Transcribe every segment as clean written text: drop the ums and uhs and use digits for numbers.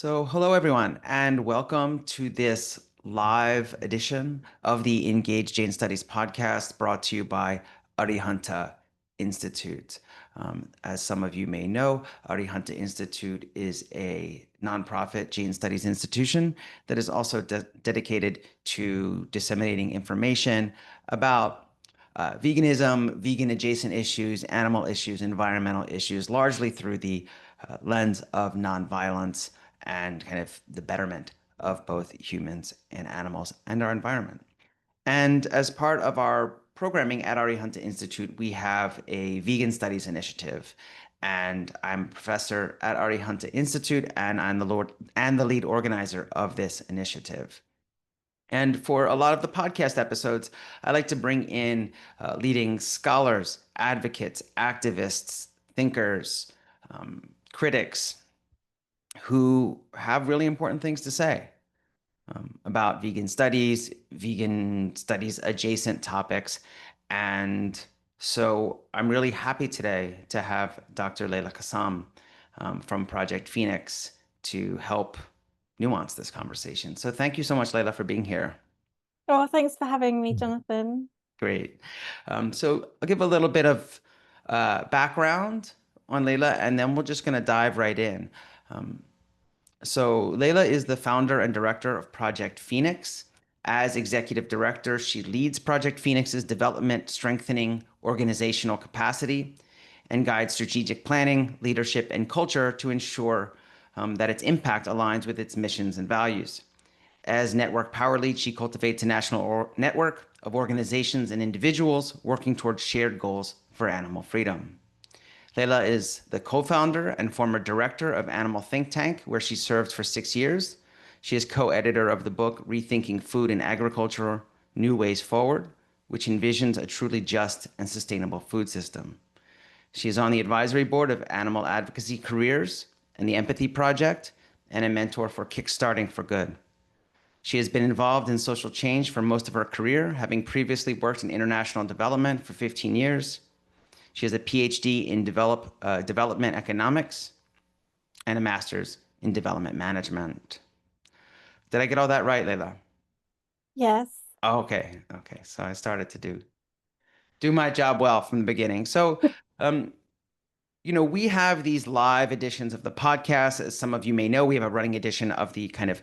Hello everyone, and welcome to this live edition of the Engaged Jain Studies Podcast brought to you by Arihanta Institute. As some of you may know, Arihanta Institute is a nonprofit Jain Studies institution that is also dedicated to disseminating information about veganism, vegan adjacent issues, animal issues, environmental issues, largely through the lens of nonviolence and kind of the betterment of both humans and animals and our environment. And as part of our programming at Arihanta Institute, we have a vegan studies initiative. And I'm a professor at Arihanta Institute, and I'm the lead organizer of this initiative. And for a lot of the podcast episodes, I like to bring in leading scholars, advocates, activists, thinkers, critics, who have really important things to say about vegan studies adjacent topics. And so I'm really happy today to have Dr. Laila Kassam from Project Phoenix to help nuance this conversation. So thank you so much, Laila, for being here. Oh, thanks for having me, Jonathan. Great. So I'll give a little bit of background on Laila, and then we're just going to dive right in. So Laila is the founder and director of Project Phoenix. As executive director, she leads Project Phoenix's development, strengthening organizational capacity, and guides strategic planning, leadership, and culture to ensure that its impact aligns with its missions and values. As network power lead, she cultivates a national network of organizations and individuals working towards shared goals for animal freedom. Laila is the co-founder and former director of Animal Think Tank, where she served for 6 years. She is co-editor of the book Rethinking Food and Agriculture: New Ways Forward, which envisions a truly just and sustainable food system. She is on the advisory board of Animal Advocacy Careers and the Empathy Project, and a mentor for Kickstarting for Good. She has been involved in social change for most of her career, having previously worked in international development for 15 years. She has a PhD in development economics and a master's in development management. Did I get all that right, Laila? Yes. Oh, okay. So I started to do my job well from the beginning. So, we have these live editions of the podcast. As some of you may know, we have a running edition of the kind of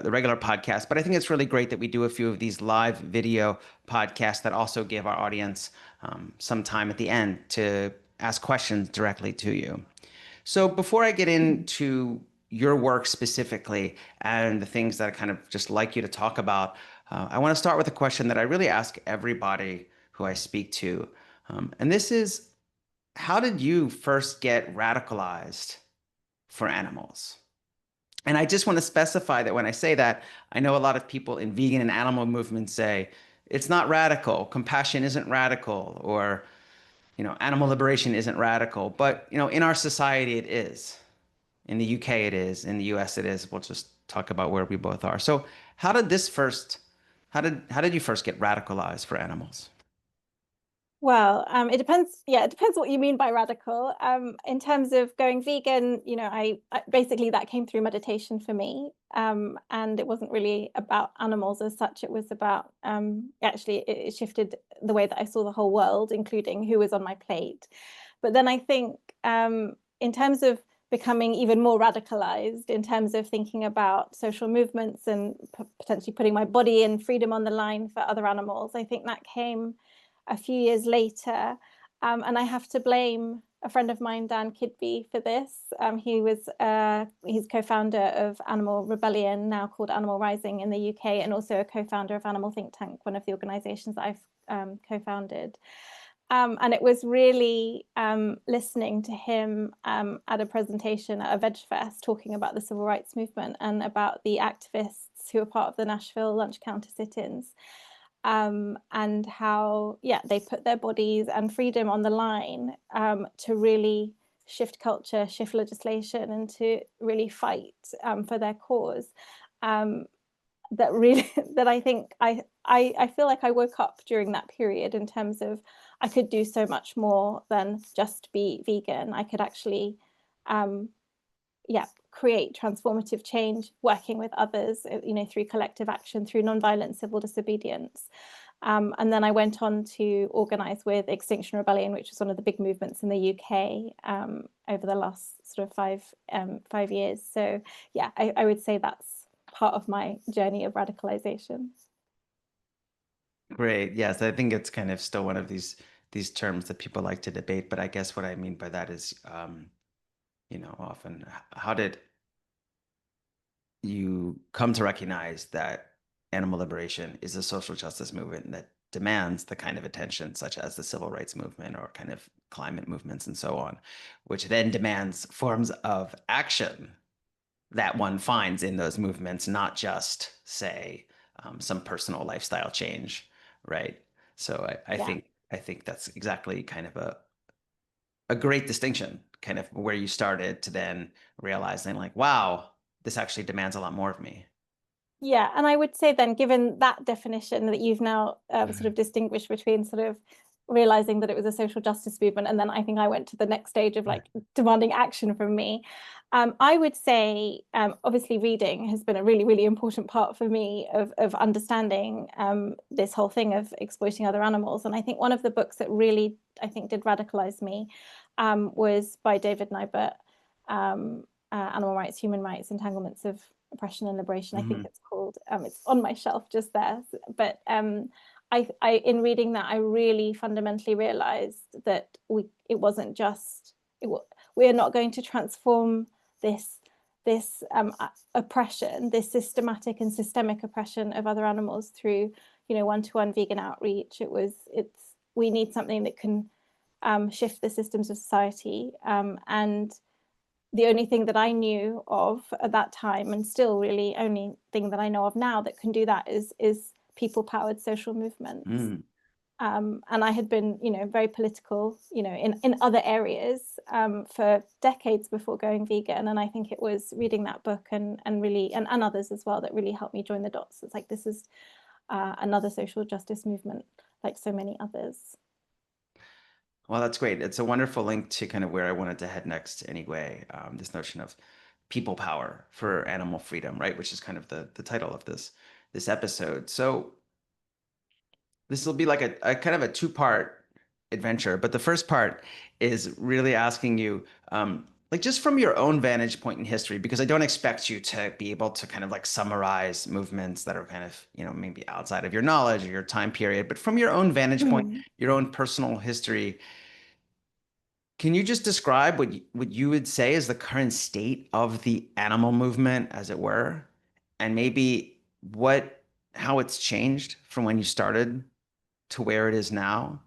the regular podcast. But I think it's really great that we do a few of these live video podcasts that also give our audience some time at the end to ask questions directly to you. So before I get into your work specifically and the things that I kind of just like you to talk about, I want to start with a question that I really ask everybody who I speak to. And this is, how did you first get radicalized for animals? And I just want to specify that when I say that, I know a lot of people in vegan and animal movements say, it's not radical, compassion isn't radical, or animal liberation isn't radical. But in our society, it is. In the UK, it is. In the US, it is. We'll just talk about where we both are. So how did you first get radicalized for animals? Well, it depends. Yeah, it depends what you mean by radical. In terms of going vegan, I basically that came through meditation for me. And it wasn't really about animals as such. It was about actually it shifted the way that I saw the whole world, including who was on my plate. But then I think in terms of becoming even more radicalized, in terms of thinking about social movements and potentially putting my body and freedom on the line for other animals, I think that came a few years later. And I have to blame a friend of mine, Dan Kidby, for this. He's co-founder of Animal Rebellion, now called Animal Rising in the UK, and also a co-founder of Animal Think Tank, one of the organizations that I've co-founded. And it was really listening to him at a presentation at a Veg Fest talking about the civil rights movement and about the activists who were part of the Nashville lunch counter sit-ins. And how, they put their bodies and freedom on the line to really shift culture, shift legislation, and to really fight for their cause. That I think I feel like I woke up during that period in terms of I could do so much more than just be vegan. I could actually create transformative change, working with others, through collective action, through nonviolent civil disobedience. And then I went on to organise with Extinction Rebellion, which was one of the big movements in the UK over the last sort of 5 years. So yeah, I would say that's part of my journey of radicalization. Great. Yes, I think it's kind of still one of these terms that people like to debate, but I guess what I mean by that is, often how did you come to recognize that animal liberation is a social justice movement that demands the kind of attention, such as the civil rights movement or kind of climate movements and so on, which then demands forms of action that one finds in those movements, not just, say, some personal lifestyle change, right? So I think that's exactly kind of a great distinction, kind of where you started to then realizing like, wow, this actually demands a lot more of me. Yeah, and I would say then, given that definition that you've now sort of distinguished between sort of realizing that it was a social justice movement, and then I think I went to the next stage of like demanding action from me. I would say, obviously, reading has been a really, really important part for me of understanding this whole thing of exploiting other animals. And I think one of the books that really, I think, did radicalize me was by David Nibert, Animal Rights, Human Rights, Entanglements of Oppression and Liberation, I think it's called. It's on my shelf just there. But I in reading that, I really fundamentally realized that it wasn't just we're not going to transform this oppression, this systematic and systemic oppression of other animals through one-to-one vegan outreach. We need something that can shift the systems of society, and the only thing that I knew of at that time, and still really only thing that I know of now that can do that, is people-powered social movements. And I had been, very political, in other areas for decades before going vegan. And I think it was reading that book and really and others as well that really helped me join the dots. It's like, this is another social justice movement like so many others. Well, that's great. It's a wonderful link to kind of where I wanted to head next anyway. This notion of people power for animal freedom, right? Which is kind of the title of this episode. So this will be like a kind of a two-part adventure, but the first part is really asking you, like just from your own vantage point in history, because I don't expect you to be able to kind of like summarize movements that are kind of, maybe outside of your knowledge or your time period, but from your own vantage point, your own personal history, can you just describe what you would say is the current state of the animal movement, as it were, and maybe how it's changed from when you started to where it is now?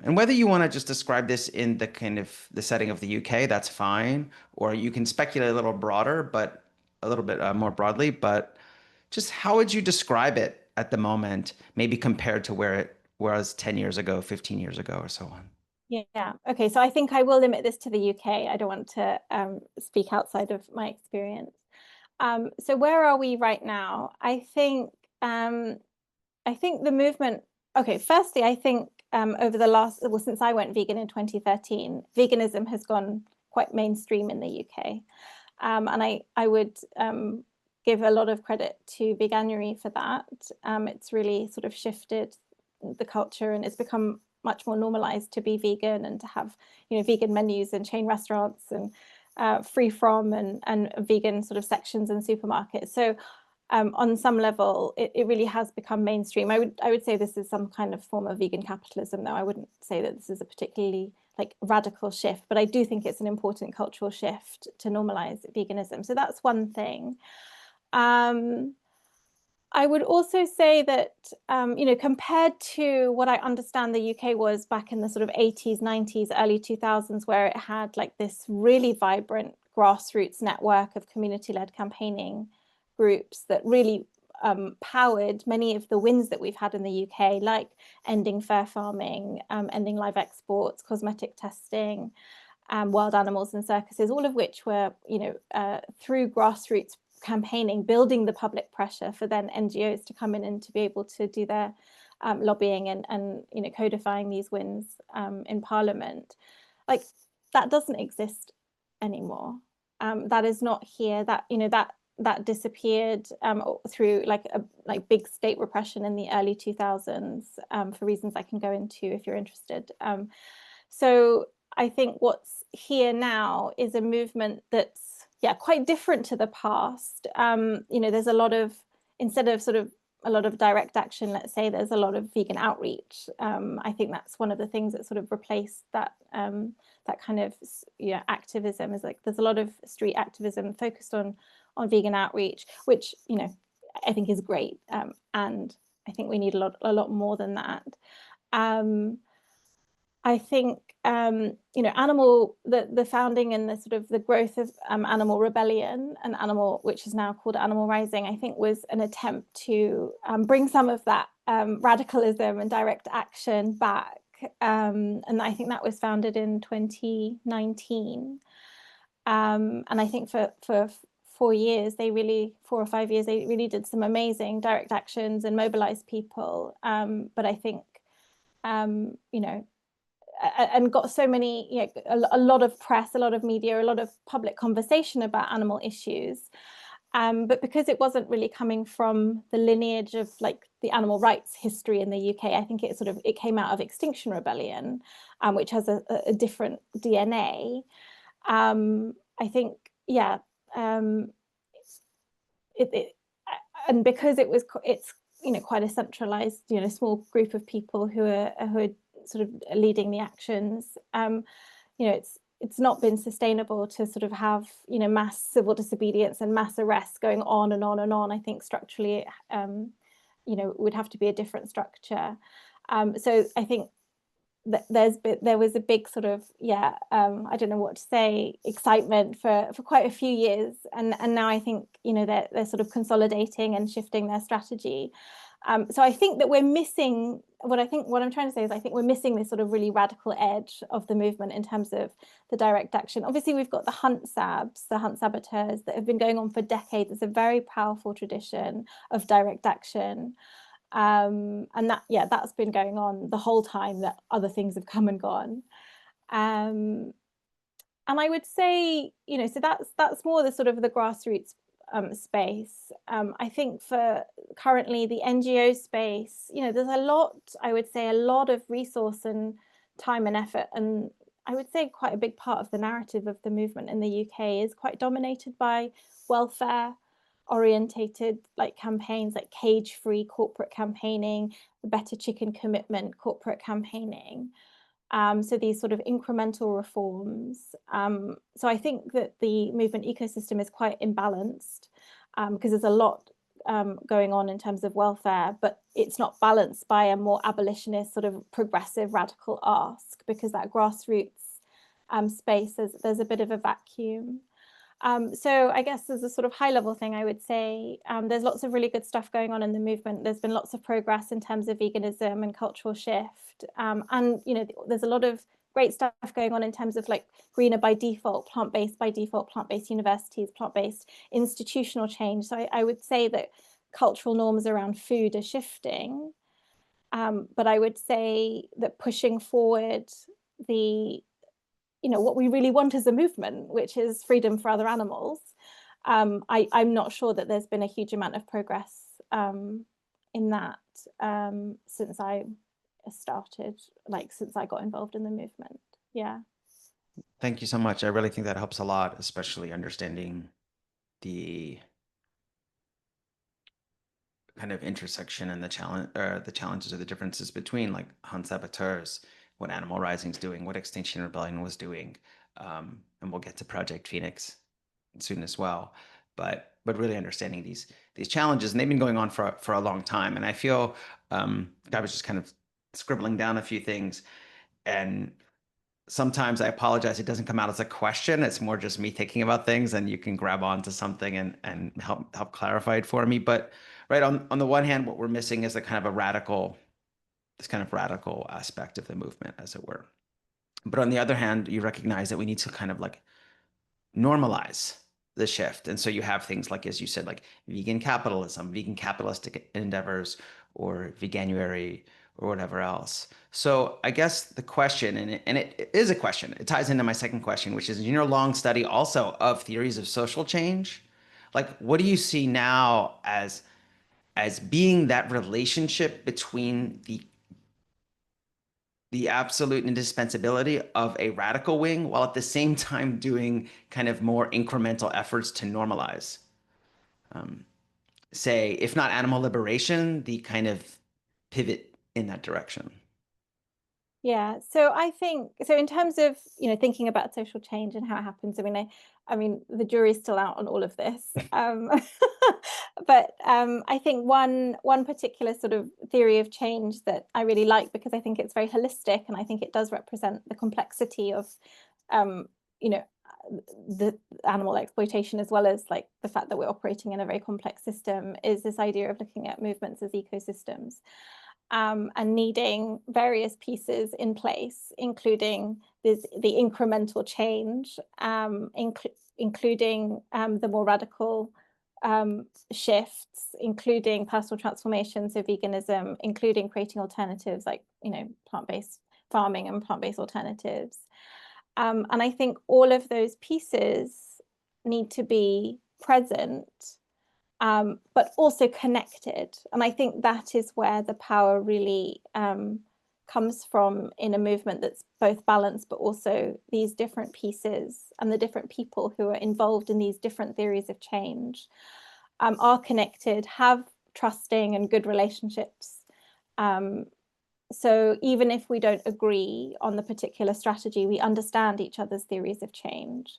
And whether you want to just describe this in the kind of the setting of the UK, that's fine. Or you can speculate a little broader, but a little bit more broadly. But just how would you describe it at the moment, maybe compared to where it was 10 years ago, 15 years ago, or so on? Yeah. Okay. So I think I will limit this to the UK. I don't want to speak outside of my experience. So where are we right now? I think the movement. Okay. Firstly, I think over the since I went vegan in 2013, veganism has gone quite mainstream in the UK, and I would give a lot of credit to Veganuary for that. It's really sort of shifted the culture, and it's become much more normalized to be vegan and to have vegan menus in chain restaurants and free from and vegan sort of sections in supermarkets. So on some level it really has become mainstream. I would say this is some kind of form of vegan capitalism, though I wouldn't say that this is a particularly like radical shift, but I do think it's an important cultural shift to normalize veganism. So that's one thing. I would also say that, compared to what I understand the UK was back in the sort of 80s, 90s, early 2000s, where it had like this really vibrant grassroots network of community-led campaigning groups that really powered many of the wins that we've had in the UK, like ending fair farming, ending live exports, cosmetic testing, wild animals and circuses, all of which were, through grassroots campaigning, building the public pressure for then NGOs to come in and to be able to do their lobbying and codifying these wins in Parliament. Like that doesn't exist anymore. That is not here. That, that disappeared through like big state repression in the early 2000s, for reasons I can go into if you're interested. So I think what's here now is a movement that's quite different to the past. There's a lot of, instead of sort of a lot of direct action, let's say, there's a lot of vegan outreach. I think that's one of the things that sort of replaced that that kind of activism, is like there's a lot of street activism focused on vegan outreach, which I think is great, and I think we need a lot more than that. I think the founding and the sort of the growth of Animal Rebellion and which is now called Animal Rising, I think was an attempt to bring some of that radicalism and direct action back. And I think that was founded in 2019. And I think for 4 years, 4 or 5 years, they really did some amazing direct actions and mobilized people. But I think, and got so many, a lot of press, a lot of media, a lot of public conversation about animal issues. But because it wasn't really coming from the lineage of like the animal rights history in the UK, I think it came out of Extinction Rebellion, which has a different DNA. I think, and because it's quite a centralized, small group of people who are sort of leading the actions, it's not been sustainable to sort of have mass civil disobedience and mass arrests going on and on and on. I think structurally it would have to be a different structure. So I think that there was a big sort of I don't know what to say, excitement for quite a few years, and now I think they're sort of consolidating and shifting their strategy. So I think that we're missing what I'm trying to say is I think we're missing this sort of really radical edge of the movement in terms of the direct action. Obviously, we've got the hunt saboteurs that have been going on for decades. It's a very powerful tradition of direct action. And that's been going on the whole time that other things have come and gone. And I would say, so that's more the sort of the grassroots space. I think for currently the NGO space, there's I would say a lot of resource and time and effort, and I would say quite a big part of the narrative of the movement in the UK is quite dominated by welfare orientated like campaigns, like cage-free corporate campaigning, the Better Chicken Commitment corporate campaigning. So these sort of incremental reforms. So I think that the movement ecosystem is quite imbalanced, because there's a lot going on in terms of welfare, but it's not balanced by a more abolitionist sort of progressive radical ask, because that grassroots space, there's a bit of a vacuum. So I guess as a sort of high level thing, I would say there's lots of really good stuff going on in the movement. There's been lots of progress in terms of veganism and cultural shift. And, there's a lot of great stuff going on in terms of like greener by default, plant-based by default, plant-based universities, plant-based institutional change. So I would say that cultural norms around food are shifting. But I would say that pushing forward what we really want as a movement, which is freedom for other animals, I'm not sure that there's been a huge amount of progress in that since I started, since I got involved in the movement. Yeah. Thank you so much. I really think that helps a lot, especially understanding the kind of intersection and the challenges or the differences between like hunt saboteurs, what Animal Rising is doing, what Extinction Rebellion was doing, and we'll get to Project Phoenix soon as well. But really understanding these challenges, and they've been going on for a long time. And I feel I was just kind of scribbling down a few things, and sometimes I apologize, it doesn't come out as a question. It's more just me thinking about things, and you can grab onto something and help clarify it for me. But right on the one hand, what we're missing is this kind of radical aspect of the movement, as it were. But on the other hand, you recognize that we need to kind of like normalize the shift. And so you have things like, as you said, like vegan capitalism, vegan capitalistic endeavors, or veganuary, or whatever else. So I guess the question, and it is a question, it ties into my second question, which is in your long study also of theories of social change, like what do you see now as being that relationship between the absolute indispensability of a radical wing while at the same time doing kind of more incremental efforts to normalize, say, if not animal liberation, the kind of pivot in that direction? Yeah, so I think so in terms of, thinking about social change and how it happens, I mean the jury's still out on all of this. But I think one particular sort of theory of change that I really like, because I think it's very holistic and I think it does represent the complexity of you know the animal exploitation, as well as like the fact that we're operating in a very complex system, is this idea of looking at movements as ecosystems. And needing various pieces in place, including the incremental change, including the more radical shifts, including personal transformation, so veganism, including creating alternatives like plant-based farming and plant-based alternatives. And I think all of those pieces need to be present, but also connected. And I think that is where the power really comes from in a movement that's both balanced, but also these different pieces and the different people who are involved in these different theories of change are connected, have trusting and good relationships. So even if we don't agree on the particular strategy, we understand each other's theories of change.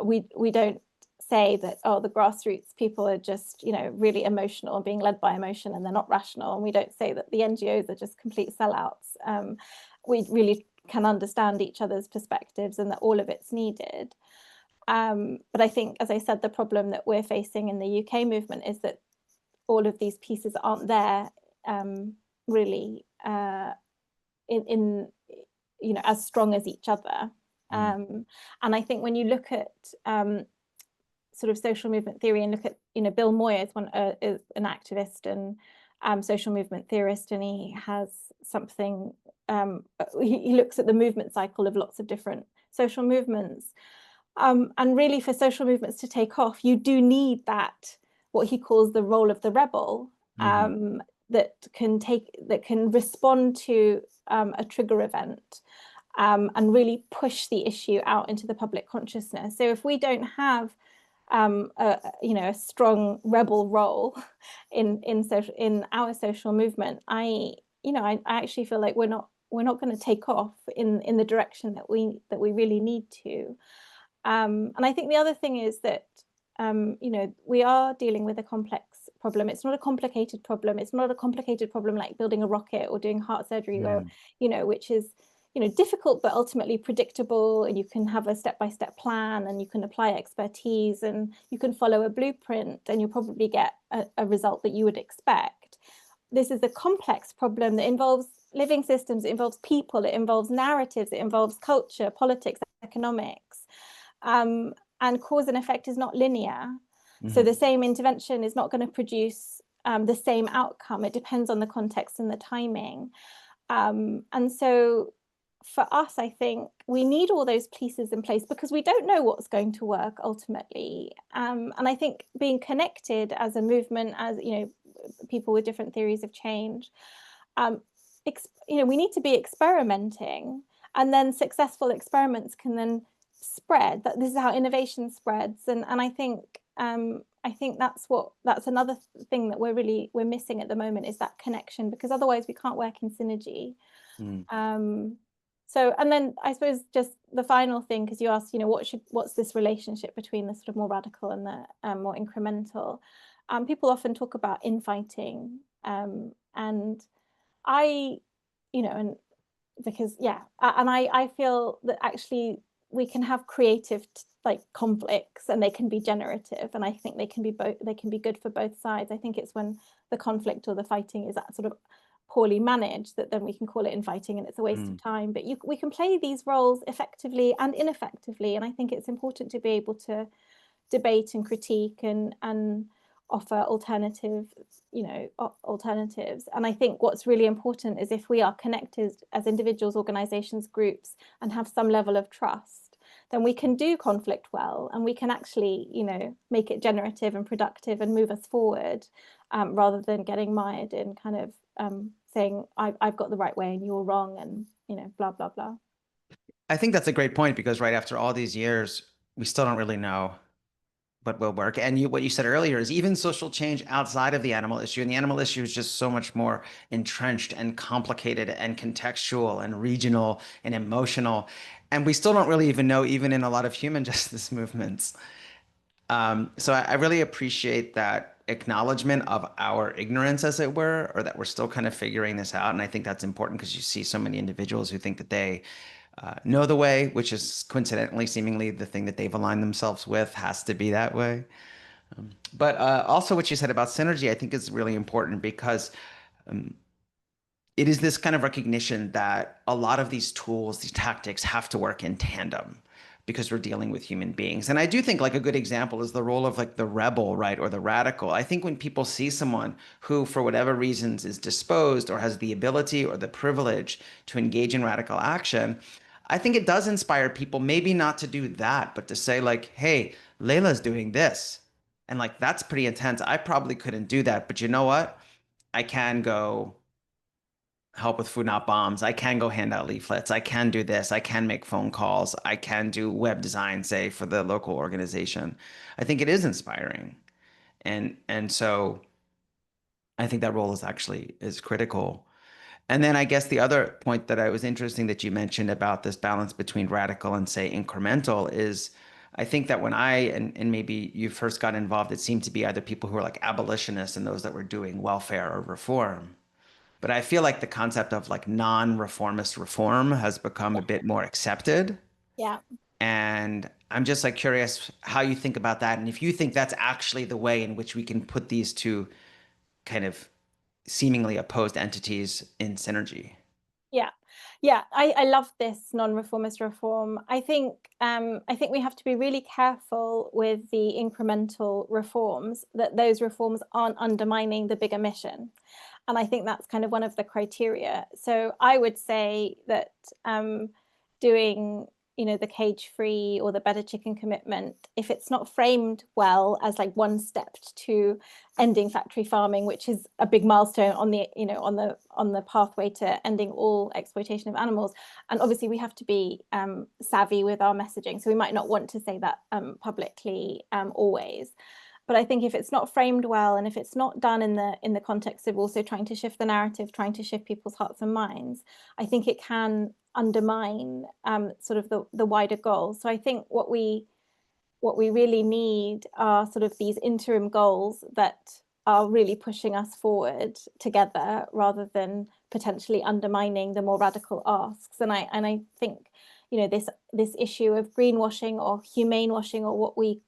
We don't say that, oh, the grassroots people are just, really emotional and being led by emotion and they're not rational. And we don't say that the NGOs are just complete sellouts. We really can understand each other's perspectives and that all of it's needed. But I think, as I said, the problem that we're facing in the UK movement is that all of these pieces aren't there really in as strong as each other. And I think when you look at sort of social movement theory and look at, Bill Moyer is an activist and social movement theorist, and he has something, he looks at the movement cycle of lots of different social movements. And really, for social movements to take off, you do need that, what he calls the role of the rebel, that can respond to a trigger event and really push the issue out into the public consciousness. So if we don't have a strong rebel role in our social movement, I actually feel like we're not going to take off in the direction that we really need to. And I think the other thing is that we are dealing with a complex problem. It's not a complicated problem. It's not a complicated problem like building a rocket or doing heart surgery, or which is difficult but ultimately predictable, and you can have a step-by-step plan and you can apply expertise and you can follow a blueprint and you'll probably get a result that you would expect. This is a complex problem that involves living systems, it involves people, it involves narratives, it involves culture, politics, economics, and cause and effect is not linear. So the same intervention is not going to produce the same outcome. It depends on the context and the timing. And so for us, I think we need all those pieces in place because we don't know what's going to work ultimately. And I think being connected as a movement, as people with different theories of change, we need to be experimenting, and then successful experiments can then spread. That this is how innovation spreads. And I think that's another thing that we're missing at the moment, is that connection, because otherwise we can't work in synergy. So, and then I suppose just the final thing, because you asked, what's this relationship between the sort of more radical and the more incremental? People often talk about infighting, and I, and because and I feel that actually we can have creative conflicts, and they can be generative, and I think they can be good for both sides. I think it's when the conflict or the fighting is that sort of poorly managed that then we can call it infighting, and it's a waste of time. But we can play these roles effectively and ineffectively, and I think it's important to be able to debate and critique and offer alternatives. And I think what's really important is if we are connected as individuals, organizations, groups, and have some level of trust, then we can do conflict well, and we can actually, make it generative and productive and move us forward, rather than getting mired in kind of saying I've got the right way and you're wrong, and blah blah blah. I think that's a great point because right after all these years, we still don't really know what will work. And what you said earlier is even social change outside of the animal issue, and the animal issue is just so much more entrenched and complicated and contextual and regional and emotional. And we still don't really even know, even in a lot of human justice movements. So I really appreciate that acknowledgement of our ignorance, as it were, or that we're still kind of figuring this out. And I think that's important because you see so many individuals who think that they know the way, which is coincidentally, seemingly the thing that they've aligned themselves with has to be that way. But also what you said about synergy, I think is really important because it is this kind of recognition that a lot of these tools, these tactics have to work in tandem because we're dealing with human beings. And I do think like a good example is the role of like the rebel, right? Or the radical. I think when people see someone who, for whatever reasons, is disposed or has the ability or the privilege to engage in radical action, I think it does inspire people, maybe not to do that, but to say like, hey, Layla's doing this. And like, that's pretty intense. I probably couldn't do that, but you know what? I can go help with food not bombs. I can go hand out leaflets. I can do this. I can make phone calls. I can do web design, say, for the local organization. I think it is inspiring. And so I think that role is critical. And then I guess the other point that I was interesting that you mentioned about this balance between radical and say incremental is I think that when and maybe you first got involved, it seemed to be either people who were like abolitionists and those that were doing welfare or reform. But I feel like the concept of like non-reformist reform has become a bit more accepted. Yeah. And I'm just like curious how you think about that. And if you think that's actually the way in which we can put these two kind of seemingly opposed entities in synergy. Yeah. Yeah, I love this non-reformist reform. I think we have to be really careful with the incremental reforms, that those reforms aren't undermining the bigger mission. And I think that's kind of one of the criteria. So I would say that doing, the cage-free or the better chicken commitment, if it's not framed well as like one step to ending factory farming, which is a big milestone on the, on the pathway to ending all exploitation of animals. And obviously we have to be savvy with our messaging. So we might not want to say that publicly always. But I think if it's not framed well, and if it's not done in the context of also trying to shift the narrative, trying to shift people's hearts and minds, I think it can undermine sort of the wider goals. So I think what we really need are sort of these interim goals that are really pushing us forward together, rather than potentially undermining the more radical asks. And I think this issue of greenwashing or humane washing, or what we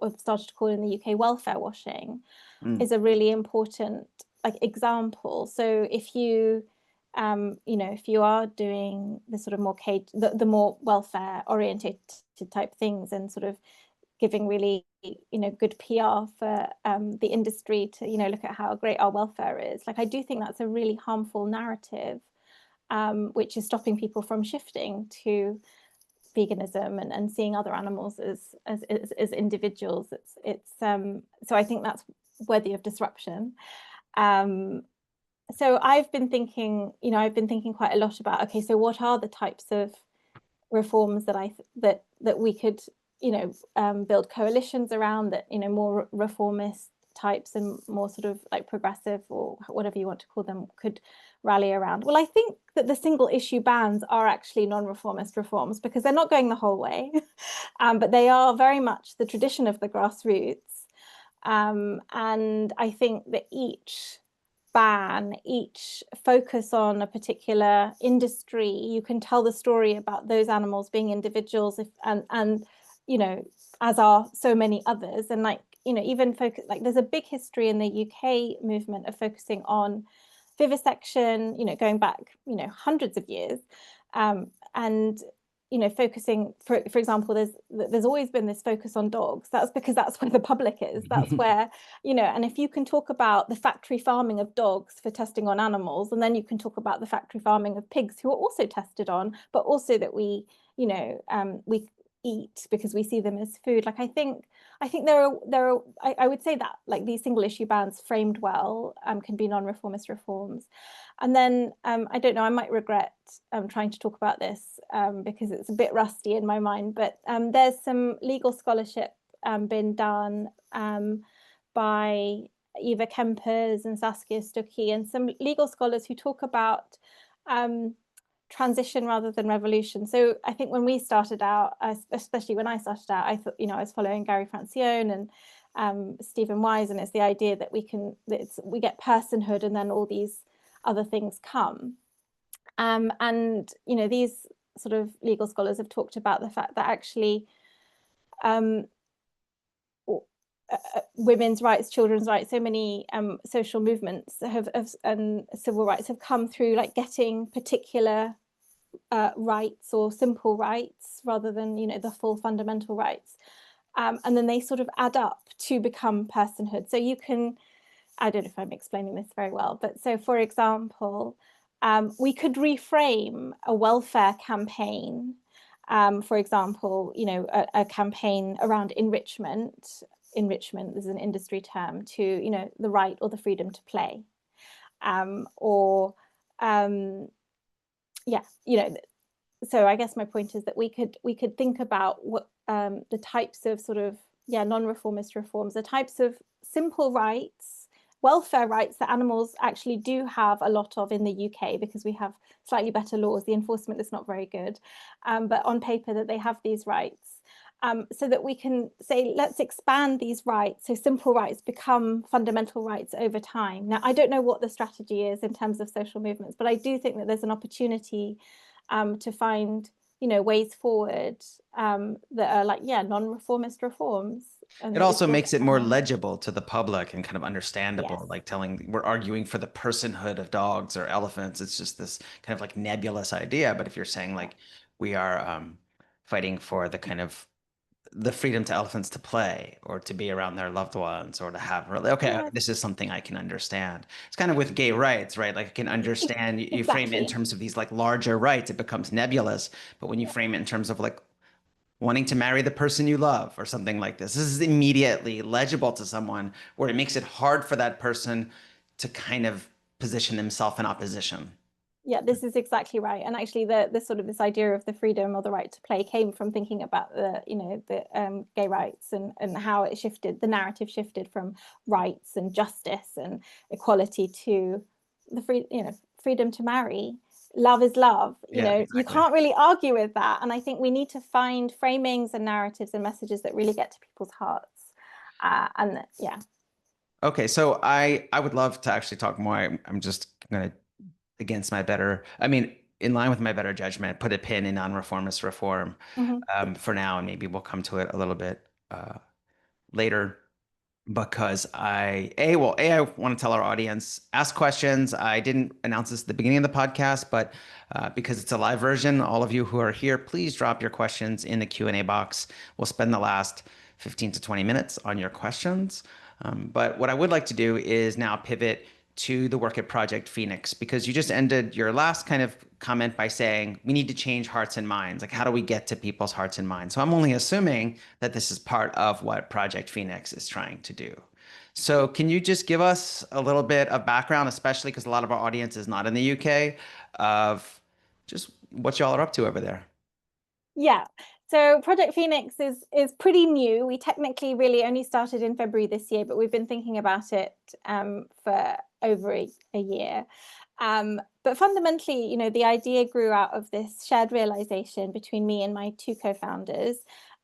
have started to call in the UK welfare washing, is a really important like example. So if you if you are doing the sort of more the more welfare oriented type things, and sort of giving really good PR for the industry to look at how great our welfare is, like I do think that's a really harmful narrative, which is stopping people from shifting to veganism and seeing other animals as individuals. It's so I think that's worthy of disruption. So I've been thinking quite a lot about, okay, so what are the types of reforms that we could build coalitions around, that more reformist types and more sort of like progressive, or whatever you want to call them, could rally around. Well, I think that the single issue bans are actually non-reformist reforms, because they're not going the whole way, but they are very much the tradition of the grassroots. And I think that each ban, each focus on a particular industry, you can tell the story about those animals being individuals, and as are so many others. And like even focus, like there's a big history in the UK movement of focusing on vivisection, going back hundreds of years, and focusing, for example, there's always been this focus on dogs. That's because that's where the public is. That's where, and if you can talk about the factory farming of dogs for testing on animals, and then you can talk about the factory farming of pigs who are also tested on, but also that we eat because we see them as food. Like I think I would say that like these single issue bans framed well can be non-reformist reforms. And then I don't know, I might regret trying to talk about this because it's a bit rusty in my mind, but there's some legal scholarship been done by Eva Kempers and Saskia Stuckey and some legal scholars who talk about transition rather than revolution. So I think when we started out, especially when I started out, I thought, I was following Gary Francione and Stephen Wise, and it's the idea that we get personhood and then all these other things come. And these sort of legal scholars have talked about the fact that actually women's rights, children's rights, so many social movements and civil rights have come through like getting particular rights or simple rights rather than the full fundamental rights, and then they sort of add up to become personhood. So you can, I don't know if I'm explaining this very well, but so for example, we could reframe a welfare campaign, for example, a campaign around enrichment. Enrichment is an industry term to, the right or the freedom to play, so I guess my point is that we could think about what the types of sort of non-reformist reforms, the types of simple rights, welfare rights that animals actually do have a lot of in the UK because we have slightly better laws. The enforcement is not very good, but on paper that they have these rights, so that we can say, let's expand these rights so simple rights become fundamental rights over time. Now, I don't know what the strategy is in terms of social movements, but I do think that there's an opportunity to find ways forward that are like non-reformist reforms. It also makes it more legible to the public and kind of understandable, yes. like we're arguing for the personhood of dogs or elephants. It's just this kind of like nebulous idea. But if you're saying like we are fighting for the kind of the freedom to elephants to play or to be around their loved ones or to have really, this is something I can understand. It's kind of with gay rights, right? Like I can understand you frame it in terms of these like larger rights, it becomes nebulous. But when you frame it in terms of like wanting to marry the person you love or something like this is immediately legible to someone, where it makes it hard for that person to kind of position themselves in opposition. Yeah, this is exactly right. And actually the sort of this idea of the freedom or the right to play came from thinking about the gay rights and how it shifted, the narrative shifted from rights and justice and equality to the freedom to marry. Love is love. Exactly. You can't really argue with that. And I think we need to find framings and narratives and messages that really get to people's hearts. Okay, so I would love to actually talk more. I'm just gonna, against my better, in line with my better judgment, put a pin in non-reformist reform for now, and maybe we'll come to it a little bit later. Because I want to tell our audience, ask questions. I didn't announce this at the beginning of the podcast, but because it's a live version, all of you who are here, please drop your questions in the Q&A box. We'll spend the last 15 to 20 minutes on your questions. But what I would like to do is now pivot to the work at Project Phoenix, because you just ended your last kind of comment by saying we need to change hearts and minds. Like, how do we get to people's hearts and minds? So I'm only assuming that this is part of what Project Phoenix is trying to do. So can you just give us a little bit of background, especially because a lot of our audience is not in the UK, of just what y'all are up to over there? Yeah. So Project Phoenix is pretty new. We technically really only started in February this year, but we've been thinking about it for over a year. But fundamentally, the idea grew out of this shared realization between me and my two co-founders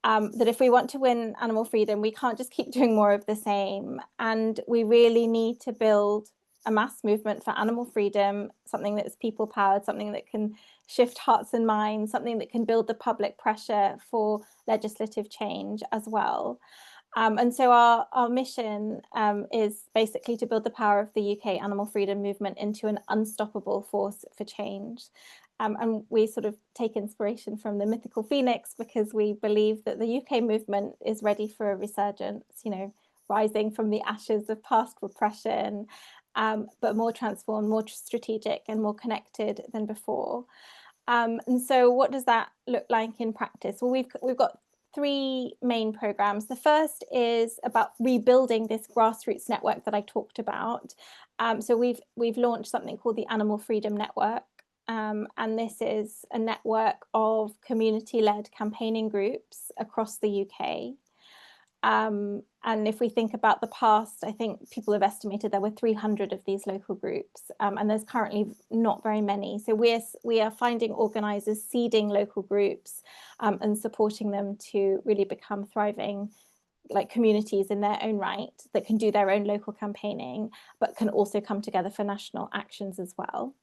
that if we want to win animal freedom, we can't just keep doing more of the same. And we really need to build a mass movement for animal freedom, something that's people-powered, something that can shift hearts and minds, something that can build the public pressure for legislative change as well. And so our mission is basically to build the power of the UK animal freedom movement into an unstoppable force for change. And we sort of take inspiration from the mythical phoenix, because we believe that the UK movement is ready for a resurgence, rising from the ashes of past repression, but more transformed, more strategic, and more connected than before. And so what does that look like in practice? Well, we've got 3 main programs. The first is about rebuilding this grassroots network that I talked about. So we've launched something called the Animal Freedom Network. And this is a network of community-led campaigning groups across the UK. And if we think about the past, I think people have estimated there were 300 of these local groups, and there's currently not very many. So we are finding organisers seeding local groups and supporting them to really become thriving communities in their own right, that can do their own local campaigning, but can also come together for national actions as well.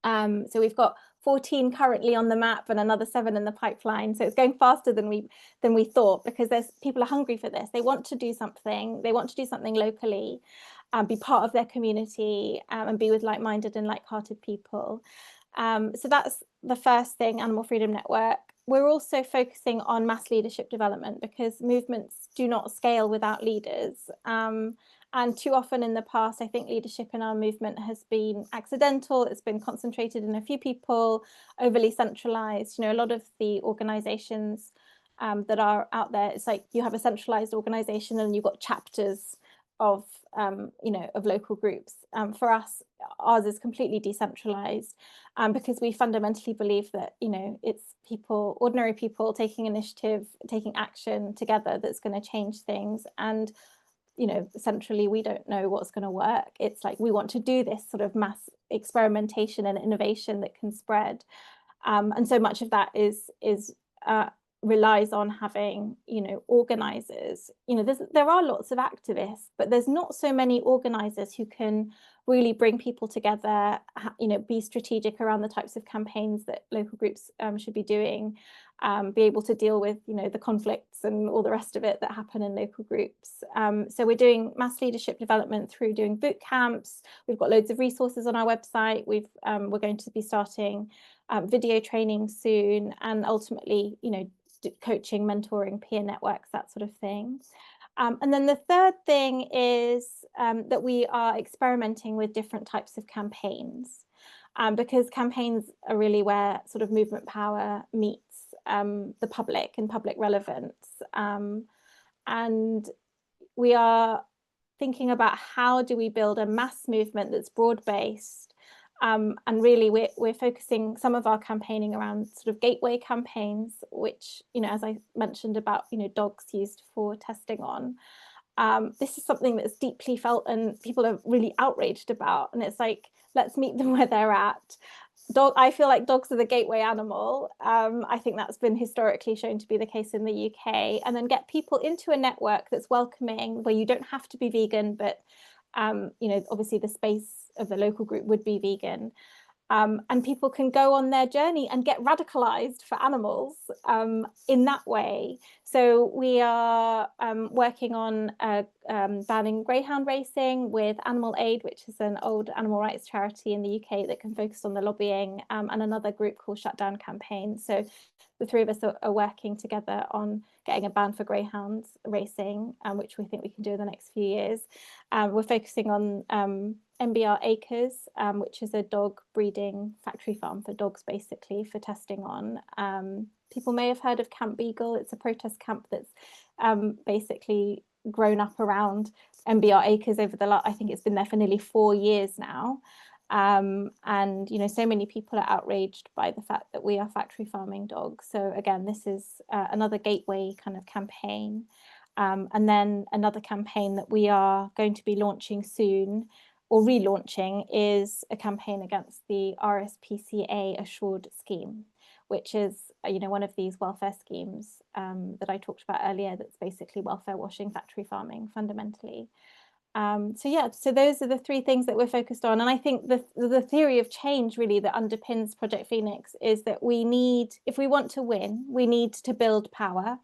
So we've got 14 currently on the map and another 7 in the pipeline. So it's going faster than we thought, because people are hungry for this. They want to do something. They want to do something locally, be part of their community, and be with like-minded and like-hearted people. So that's the first thing, Animal Freedom Network. We're also focusing on mass leadership development, because movements do not scale without leaders. And too often in the past, I think leadership in our movement has been accidental. It's been concentrated in a few people, overly centralized. A lot of the organizations that are out there, it's like you have a centralized organization and you've got chapters of local groups. For us, ours is completely decentralized, because we fundamentally believe that it's people, ordinary people, taking initiative, taking action together, that's going to change things. And centrally, we don't know what's going to work. It's like we want to do this sort of mass experimentation and innovation that can spread. And so much of that relies on having organizers. There are lots of activists, but there's not so many organizers who can really bring people together, be strategic around the types of campaigns that local groups should be doing, be able to deal with the conflicts and all the rest of it that happen in local groups. So we're doing mass leadership development through doing boot camps. We've got loads of resources on our website. We're going to be starting video training soon, and ultimately coaching, mentoring, peer networks, that sort of thing. And then the third thing is that we are experimenting with different types of campaigns, because campaigns are really where sort of movement power meets the public and public relevance. And we are thinking about how do we build a mass movement that's broad-based. And really, we're focusing some of our campaigning around sort of gateway campaigns, which, as I mentioned about, dogs used for testing on. This is something that's deeply felt and people are really outraged about. And it's like, let's meet them where they're at. I feel like dogs are the gateway animal. I think that's been historically shown to be the case in the UK. And then get people into a network that's welcoming, where you don't have to be vegan, but obviously the space of the local group would be vegan, and people can go on their journey and get radicalized for animals in that way. So we are working on banning greyhound racing with Animal Aid, which is an old animal rights charity in the UK that can focus on the lobbying, and another group called Shutdown Campaign. So the 3 of us are working together on getting a ban for greyhounds racing, which we think we can do in the next few years. We're focusing on MBR Acres, which is a dog breeding factory farm for dogs, basically, for testing on. People may have heard of Camp Beagle. It's a protest camp that's basically grown up around MBR Acres over I think it's been there for nearly 4 years now. And so many people are outraged by the fact that we are factory farming dogs. So again, this is another gateway kind of campaign. And then another campaign that we are going to be launching soon, or relaunching, is a campaign against the RSPCA Assured scheme, which is one of these welfare schemes that I talked about earlier, that's basically welfare washing factory farming fundamentally. So those are the 3 things that we're focused on. And I think the theory of change really that underpins Project Phoenix is that we need, if we want to win, we need to build power.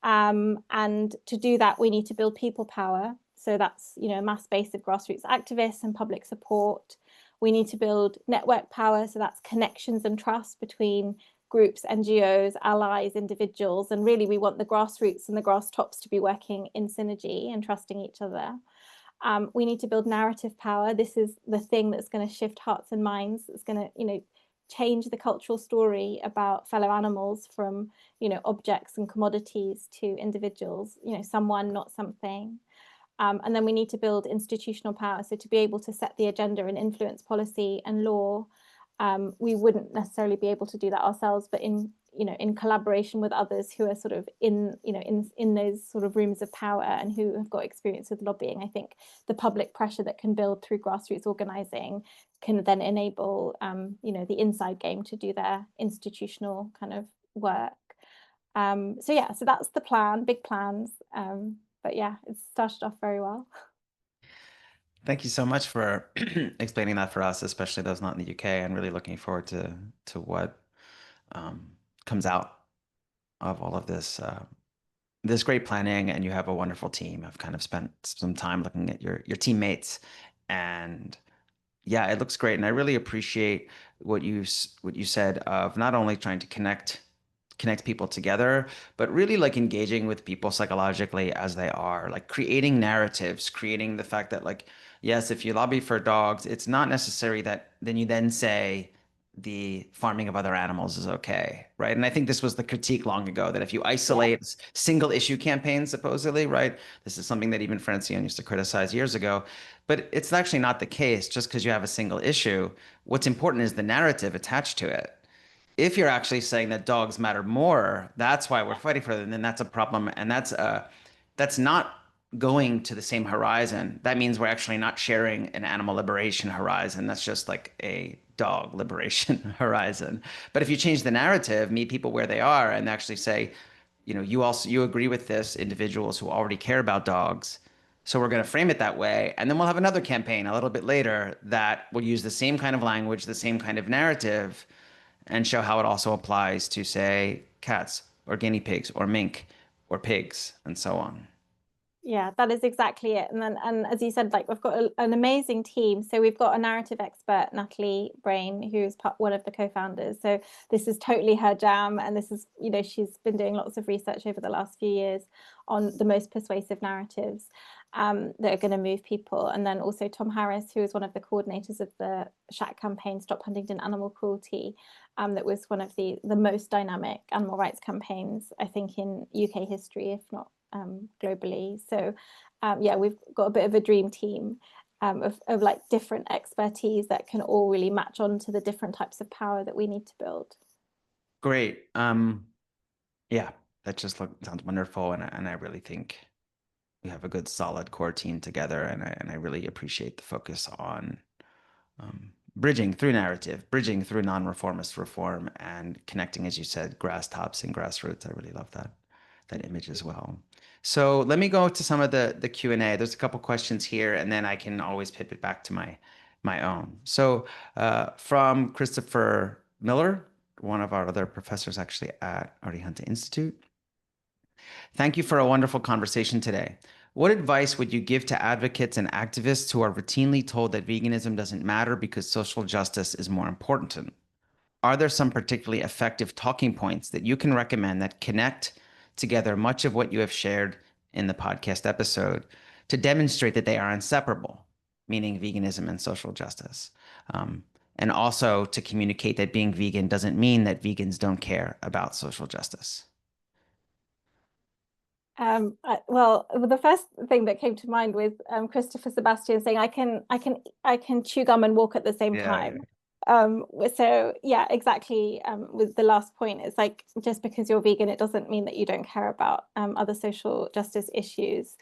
And to do that, we need to build people power. So that's, a mass base of grassroots activists and public support. We need to build network power, so that's connections and trust between groups, NGOs, allies, individuals, and really we want the grassroots and the grass tops to be working in synergy and trusting each other. We need to build narrative power. This is the thing that's going to shift hearts and minds. It's going to, change the cultural story about fellow animals from, objects and commodities to individuals, someone, not something. And then we need to build institutional power. So to be able to set the agenda and influence policy and law, we wouldn't necessarily be able to do that ourselves, but in collaboration with others who are sort of in those sort of rooms of power and who have got experience with lobbying. I think the public pressure that can build through grassroots organizing can then enable the inside game to do their institutional kind of work. So that's the plan, big plans. But yeah, it's started off very well. Thank you so much for explaining that for us, especially those not in the UK, and really looking forward to what comes out of all of this this great planning. And you have a wonderful team. I've kind of spent some time looking at your teammates, and yeah, it looks great. And I really appreciate what you said of not only trying to connect people together, but really like engaging with people psychologically as they are, like creating narratives, creating the fact that like, yes, if you lobby for dogs, it's not necessary that then you then say the farming of other animals is okay, right? And I think this was the critique long ago, that if you isolate single issue campaigns, supposedly, right? This is something that even Francine used to criticize years ago, but it's actually not the case. Just because you have a single issue, what's important is the narrative attached to it. If you're actually saying that dogs matter more, that's why we're fighting for them, then that's a problem. And that's not going to the same horizon. That means we're actually not sharing an animal liberation horizon. That's just like a dog liberation horizon. But if you change the narrative, meet people where they are, and actually say, you agree with this, individuals who already care about dogs. So we're going to frame it that way. And then we'll have another campaign a little bit later that will use the same kind of language, the same kind of narrative, and show how it also applies to, say, cats or guinea pigs or mink or pigs and so on. Yeah, that is exactly it. And as you said, like we've got an amazing team. So we've got a narrative expert, Natalie Brain, who's one of the co-founders. So this is totally her jam. And this is, she's been doing lots of research over the last few years on the most persuasive narratives that are going to move people. And then also Tom Harris, who is one of the coordinators of the SHAC campaign, Stop Huntingdon Animal Cruelty, that was one of the most dynamic animal rights campaigns, I think, in UK history, if not globally. So we've got a bit of a dream team of like different expertise that can all really match on to the different types of power that we need to build. Great. Yeah, that just sounds wonderful. And I really think we have a good solid core team together. And I really appreciate the focus on bridging through narrative, bridging through non-reformist reform, and connecting, as you said, grass tops and grassroots. I really love that image as well. So let me go to some of the Q&A. There's a couple questions here, and then I can always pivot back to my own. So from Christopher Miller, one of our other professors actually at Arihanta Institute. Thank you for a wonderful conversation today. What advice would you give to advocates and activists who are routinely told that veganism doesn't matter because social justice is more important? Are there some particularly effective talking points that you can recommend that connect together much of what you have shared in the podcast episode to demonstrate that they are inseparable, meaning veganism and social justice? And also to communicate that being vegan doesn't mean that vegans don't care about social justice. Well, the first thing that came to mind was Christopher Sebastian saying, I can chew gum and walk at the same time. So yeah, exactly. With the last point, it's like, just because you're vegan, it doesn't mean that you don't care about other social justice issues.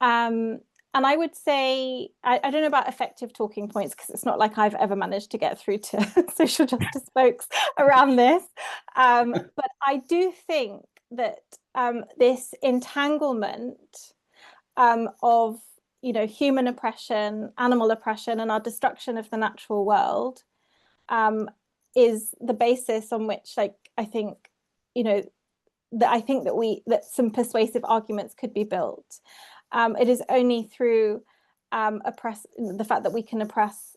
And I would say, I don't know about effective talking points, because it's not like I've ever managed to get through to social justice folks around this. But I do think that this entanglement of human oppression, animal oppression, and our destruction of the natural world is the basis on which, like, I think that some persuasive arguments could be built. It is only through the fact that we can oppress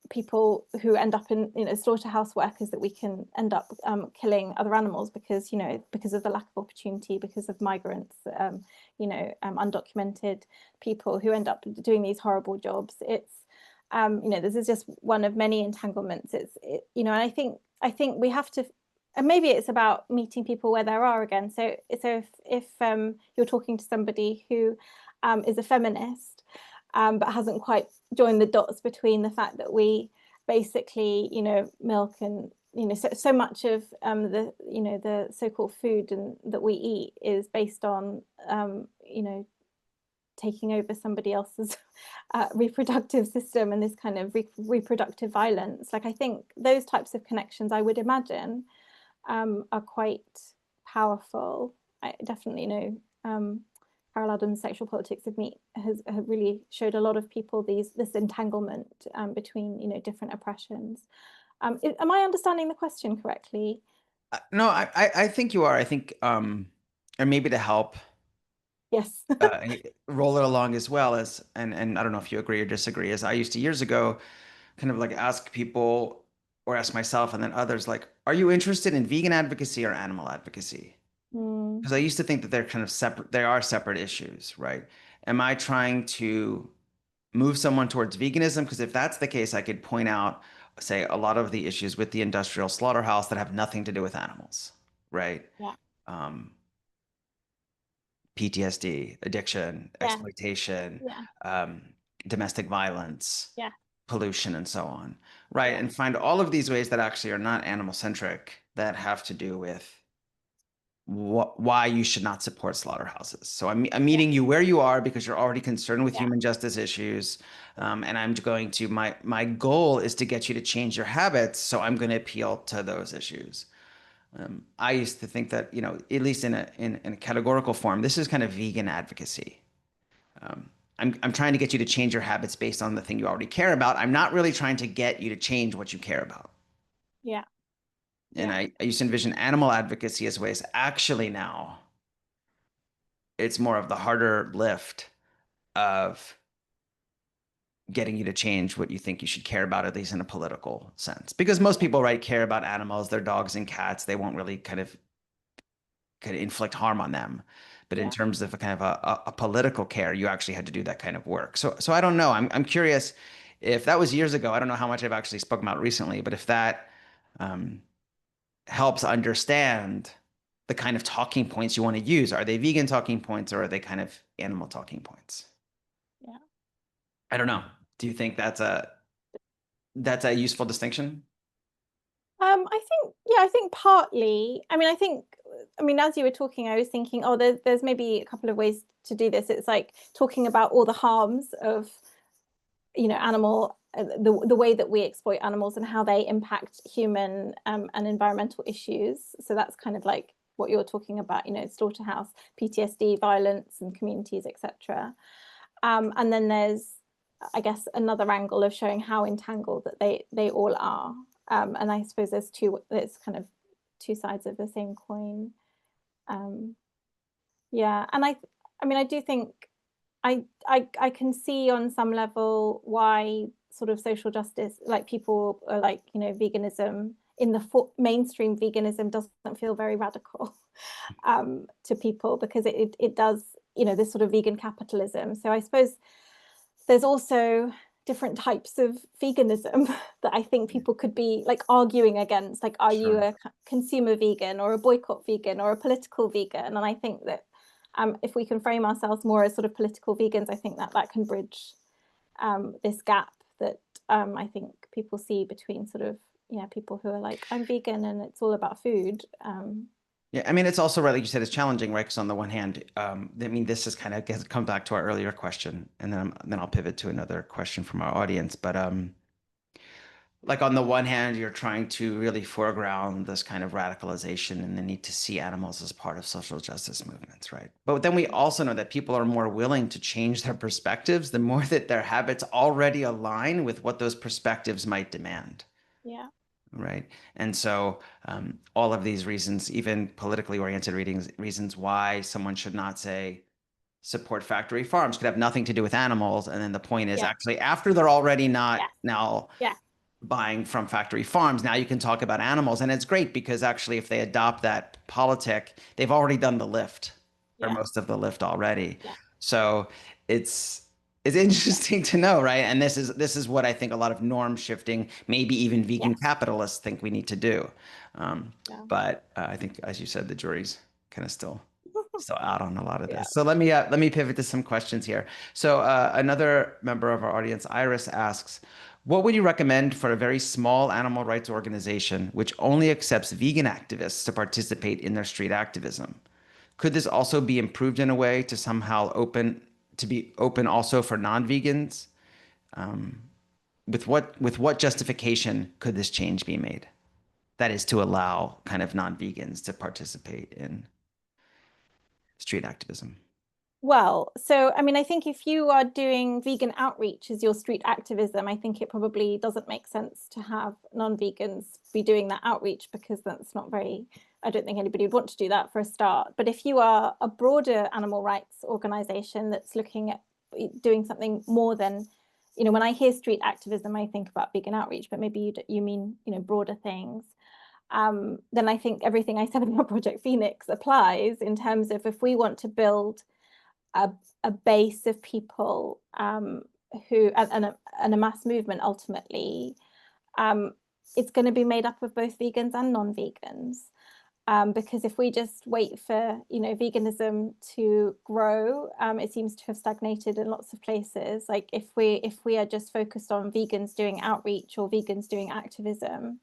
people who end up in, slaughterhouse workers, that we can end up killing other animals because, because of the lack of opportunity, because of migrants, undocumented people who end up doing these horrible jobs. It's, this is just one of many entanglements. And I think we have to, and maybe it's about meeting people where they are again. So if you're talking to somebody who is a feminist, but hasn't quite joined the dots between the fact that we basically, milk and, so much of the so-called food that we eat is based on, taking over somebody else's reproductive system, and this kind of reproductive violence. Like, I think those types of connections, I would imagine, are quite powerful. I definitely know Carol Adams' Sexual Politics of Meat has really showed a lot of people this entanglement between different oppressions. Am I understanding the question correctly? No, I think you are. I think, and maybe to help Yes. roll it along as well as, and I don't know if you agree or disagree, as I used to years ago kind of like ask people or ask myself and then others, like, are you interested in vegan advocacy or animal advocacy? Because I used to think that they're kind of separate, they are separate issues, right? Am I trying to move someone towards veganism? Because if that's the case, I could point out, say, a lot of the issues with the industrial slaughterhouse that have nothing to do with animals, right? Yeah. Um, PTSD, addiction, Yeah. exploitation, Yeah. domestic violence, Yeah. pollution, and so on, right? Yeah. And find all of these ways that actually are not animal centric that have to do with why you should not support slaughterhouses. So I'm meeting you where you are because you're already concerned with Yeah. human justice issues, and I'm going to my goal is to get you to change your habits. So I'm going to appeal to those issues. I used to think that, at least in a categorical form, this is kind of vegan advocacy. I'm trying to get you to change your habits based on the thing you already care about. I'm not really trying to get you to change what you care about. Yeah. And Yeah. I used to envision animal advocacy as ways. Actually, now it's more of the harder lift of getting you to change what you think you should care about, at least in a political sense. Because most people, right, care about animals, their dogs and cats. They won't really kind of inflict harm on them. But in Yeah. terms of a kind of a political care, you actually had to do that kind of work. So I don't know. I'm curious if that was years ago. I don't know how much I've actually spoken about recently, but if that um, helps understand the kind of talking points you want to use. Are they vegan talking points or are they kind of animal talking points? Yeah. I don't know. Do you think that's a useful distinction? I think partly. I mean, as you were talking, I was thinking, oh, there's maybe a couple of ways to do this. It's like talking about all the harms of, animal, the way that we exploit animals and how they impact human and environmental issues. So that's kind of like what you're talking about, slaughterhouse, PTSD, violence, and communities, etc. And then there's, I guess, another angle of showing how entangled that they all are. And I suppose there's kind of two sides of the same coin. Yeah, and I mean, I do think I can see on some level why sort of social justice, like people are like, veganism in the mainstream veganism doesn't feel very radical to people because it does, this sort of vegan capitalism. So I suppose there's also different types of veganism that I think people could be like arguing against. Like, are you a consumer vegan or a boycott vegan or a political vegan? And I think that if we can frame ourselves more as sort of political vegans, I think that can bridge this gap that I think people see between sort of, people who are like, I'm vegan and it's all about food. Yeah, I mean, it's also right, like you said, it's challenging, right? Because on the one hand, I mean, this is kind of come back to our earlier question, and then I'll pivot to another question from our audience. But like on the one hand, you're trying to really foreground this kind of radicalization and the need to see animals as part of social justice movements, right? But then we also know that people are more willing to change their perspectives the more that their habits already align with what those perspectives might demand. Yeah. Right. And so all of these reasons, even politically oriented reasons why someone should not say support factory farms could have nothing to do with animals. And then the point is Yeah. actually after they're already not Yeah. now Yeah. buying from factory farms. Now you can talk about animals, and it's great because actually, if they adopt that politic, they've already done the lift or Yeah. most of the lift already. Yeah. So it's it's interesting to know, right? And this is what I think a lot of norm shifting, maybe even vegan Yes. capitalists think we need to do. Um, Yeah. but I think, as you said, the jury's kind of still out on a lot of Yeah. this. So let me pivot to some questions here. So another member of our audience, Iris, asks, what would you recommend for a very small animal rights organization which only accepts vegan activists to participate in their street activism? Could this also be improved in a way to somehow be open also for non-vegans? With what justification could this change be made? That is to allow kind of non-vegans to participate in street activism. Well, so I mean, I think if you are doing vegan outreach as your street activism, I think it probably doesn't make sense to have non-vegans be doing that outreach, because that's not very, I don't think anybody would want to do that for a start. But if you are a broader animal rights organization that's looking at doing something more than, when I hear street activism, I think about vegan outreach, but maybe you mean, broader things. Then I think everything I said about Project Phoenix applies, in terms of if we want to build a base of people who and a mass movement ultimately, it's going to be made up of both vegans and non-vegans. Because if we just wait for veganism to grow, it seems to have stagnated in lots of places. Like if we are just focused on vegans doing outreach or vegans doing activism,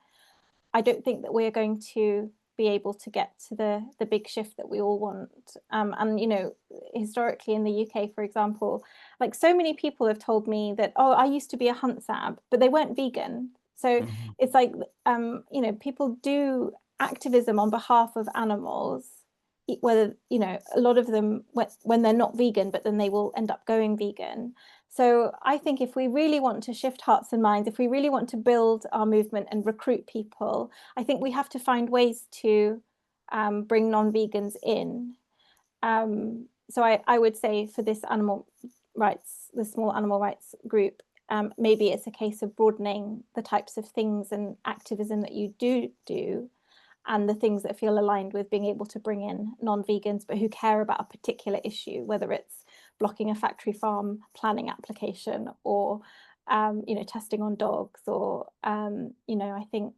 I don't think that we're going to be able to get to the big shift that we all want. And historically in the UK, for example, like so many people have told me that, oh, I used to be a hunt sab, but they weren't vegan. So Mhm. it's like people do activism on behalf of animals, whether a lot of them when they're not vegan, but then they will end up going vegan. So I think if we really want to shift hearts and minds, if we really want to build our movement and recruit people, I think we have to find ways to bring non-vegans in. So I would say for this animal rights, the small animal rights group, maybe it's a case of broadening the types of things and activism that you do, and the things that feel aligned with being able to bring in non-vegans, but who care about a particular issue, whether it's blocking a factory farm planning application, or testing on dogs, or I think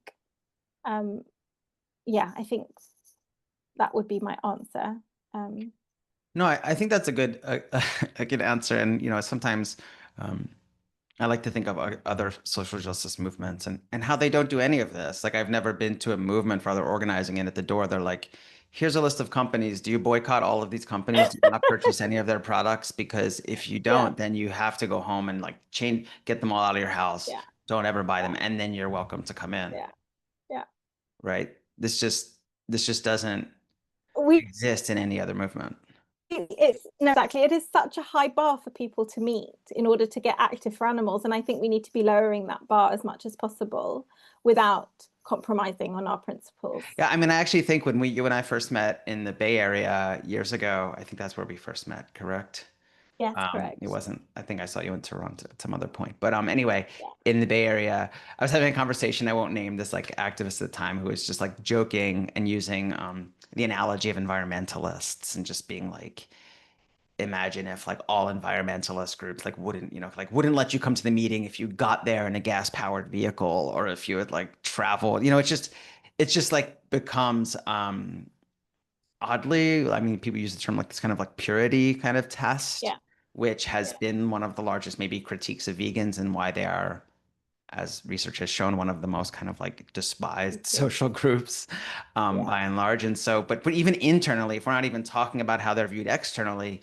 I think that would be my answer. No, I think that's a good a good answer. And sometimes I like to think of other social justice movements and how they don't do any of this. Like I've never been to a movement for other organizing, and at the door they're like, "Here's a list of companies. Do you boycott all of these companies? Do you not purchase any of their products? Because if you Yeah, don't, then you have to go home and like get them all out of your house. yeah, Don't ever buy yeah, them, and then you're welcome to come in." yeah, yeah. Right? This just doesn't We exist in any other movement. it's no, exactly, it is such a high bar for people to meet in order to get active for animals, and I think we need to be lowering that bar as much as possible without compromising on our principles. Yeah, I mean, I actually think when you and I first met in the Bay Area years ago, I think that's where we first met, correct? Yes, It correct. wasn't, I think I saw you in Toronto at some other point. But anyway, Yeah, in the Bay Area, I was having a conversation, I won't name this like activist at the time, who was just like joking and using the analogy of environmentalists and just being like, imagine if like all environmentalist groups like wouldn't let you come to the meeting if you got there in a gas powered vehicle, or if you had like traveled, it's just like becomes oddly, I mean, people use the term like this kind of like purity kind of test, yeah, which has yeah. been one of the largest maybe critiques of vegans, and why they are, as research has shown, one of the most kind of like despised social groups Yeah, by and large. And so, but even internally, if we're not even talking about how they're viewed externally,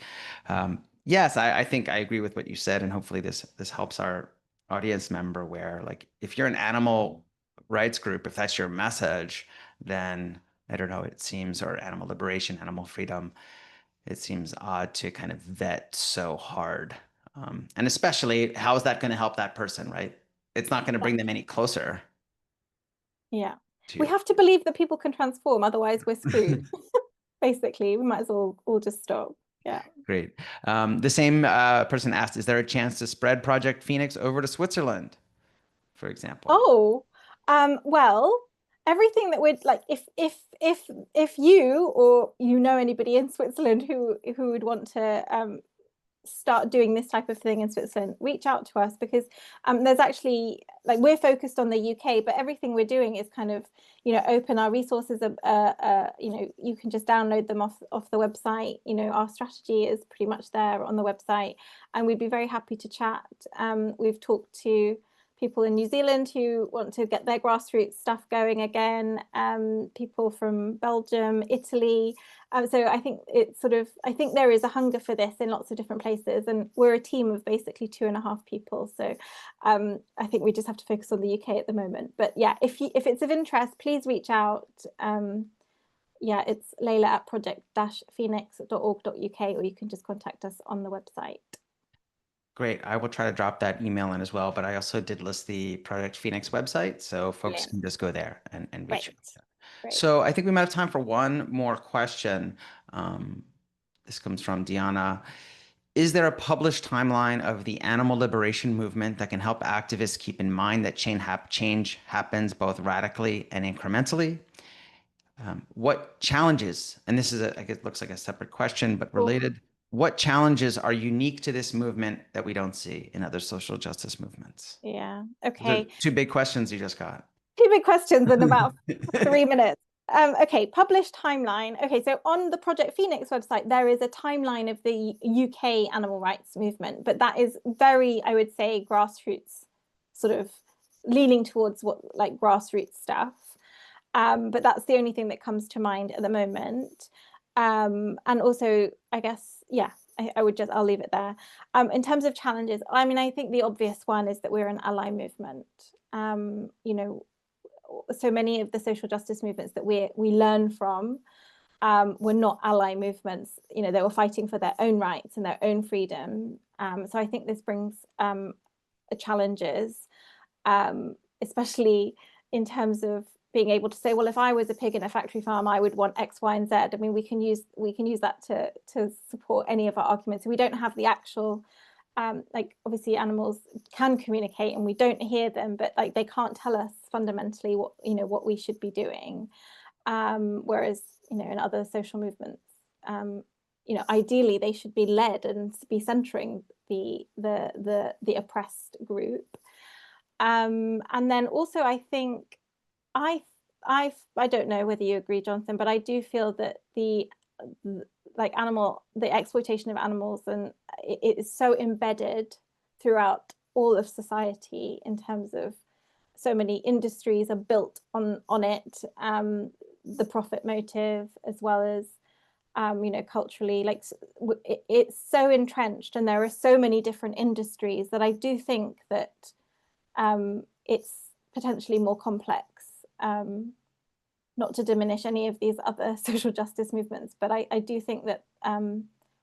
yes, I think I agree with what you said, and hopefully this helps our audience member, where like if you're an animal rights group, if that's your message, then I don't know, it seems, or animal liberation, animal freedom, it seems odd to kind of vet so hard. And especially, how is that going to help that person, right? It's not going to bring them exactly. any closer Yeah. We to. have to believe that people can transform, otherwise we're screwed. Basically, we might as well all just stop. Yeah. Great. The same person asked, is there a chance to spread Project Phoenix over to Switzerland for example? Oh, well, everything that would like if you or you know anybody in Switzerland who would want to start doing this type of thing in Switzerland, reach out to us because there's actually like we're focused on the UK, but everything we're doing is kind of open. Our resources are you can just download them off the website. Our strategy is pretty much there on the website, and we'd be very happy to chat. We've talked to people in New Zealand who want to get their grassroots stuff going again, people from Belgium, Italy. So I think I think there is a hunger for this in lots of different places, and we're a team of basically 2.5 people. So I think we just have to focus on the UK at the moment. But yeah, if it's of interest, please reach out. Yeah, it's Laila at project-phoenix.org.uk, or you can just contact us on the website. Great. I will try to drop that email in as well, but I also did list the Project Phoenix website, so folks Brilliant. can just go there and reach Great. out. Great. So I think we might have time for one more question. This comes from Diana. Is there a published timeline of the animal liberation movement that can help activists keep in mind that change happens both radically and incrementally? What challenges, and this is I guess it looks like a separate question, but Cool. related, what challenges are unique to this movement that we don't see in other social justice movements? Yeah. Those are Okay. two big questions you just got. Two big questions in about 3 minutes. Okay, published timeline. Okay, so on the Project Phoenix website, there is a timeline of the UK animal rights movement, but that is very, I would say, grassroots, sort of leaning towards what like grassroots stuff. But that's the only thing that comes to mind at the moment. And also, I guess, yeah, I'll leave it there. In terms of challenges, I mean, I think the obvious one is that we're an ally movement. So many of the social justice movements that we learn from were not ally movements. They were fighting for their own rights and their own freedom. So I think this brings challenges, especially in terms of being able to say, well, if I was a pig in a factory farm, I would want X, Y, and Z. I mean, we can use that to support any of our arguments. We don't have the actual like obviously animals can communicate and we don't hear them, but like they can't tell us fundamentally what we should be doing. Whereas in other social movements, ideally they should be led and be centering the oppressed group. And then also I think I don't know whether you agree, Jonathan, but I do feel that the exploitation of animals, and it is so embedded throughout all of society in terms of so many industries are built on it, the profit motive as well as culturally, like it's so entrenched, and there are so many different industries that I do think that it's potentially more complex. Not to diminish any of these other social justice movements, but I do think that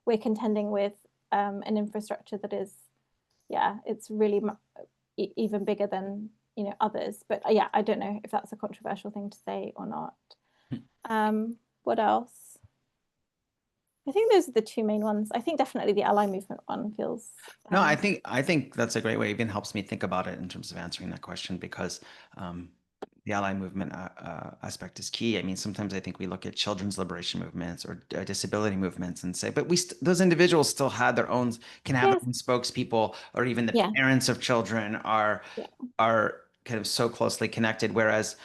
we're contending with an infrastructure that is, it's really even bigger than others. But yeah, I don't know if that's a controversial thing to say or not. What else? I think those are the two main ones. I think definitely the ally movement one feels. No, I think that's a great way. It even helps me think about it in terms of answering that question because the ally movement aspect is key. I mean, sometimes I think we look at children's liberation movements or disability movements and say, but those individuals still had their own, can have their own spokespeople, or even the parents of children are kind of so closely connected. Whereas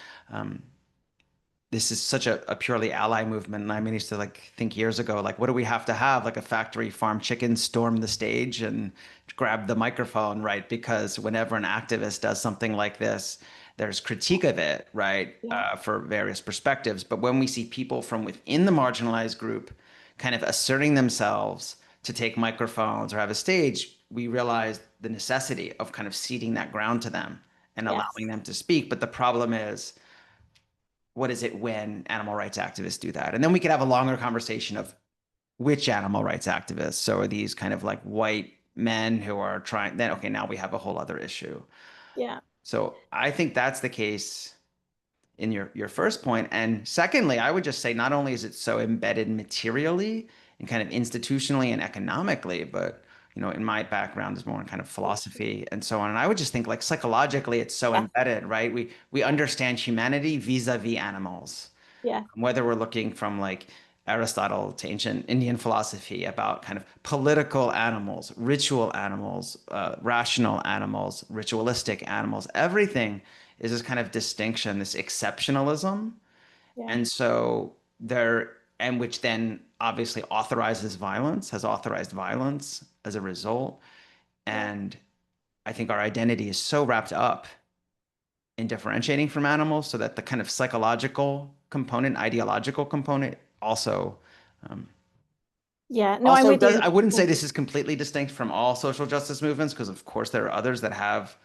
this is such a purely ally movement. And I mean, I used to think years ago, what do we have to have? Like a factory farm chicken storm the stage and grab the microphone, right? Because whenever an activist does something like this, there's critique of it, right? For various perspectives. But when we see people from within the marginalized group kind of asserting themselves to take microphones or have a stage, we realize the necessity of kind of ceding that ground to them and allowing them to speak. But the problem is, what is it when animal rights activists do that? And then we could have a longer conversation of which animal rights activists. So are these kind of like white men who are trying, then, okay, now we have a whole other issue. Yeah. So I think that's the case in your first point. And secondly, I would just say not only is it so embedded materially and kind of institutionally and economically, but in my background is more in kind of philosophy and so on. And I would just think like psychologically, it's so Yeah, embedded, right? We understand humanity vis-a-vis animals, yeah, whether we're looking from like Aristotle to ancient Indian philosophy about kind of political animals, ritual animals, rational animals, ritualistic animals. Everything is this kind of distinction, this exceptionalism. yeah, And so and which then obviously authorizes violence, has authorized violence as a result. yeah, And I think our identity is so wrapped up in differentiating from animals so that the kind of psychological component, ideological component also um, yeah. No, I'm also with does. you. I wouldn't say this is completely distinct from all social justice movements because of course there are others that have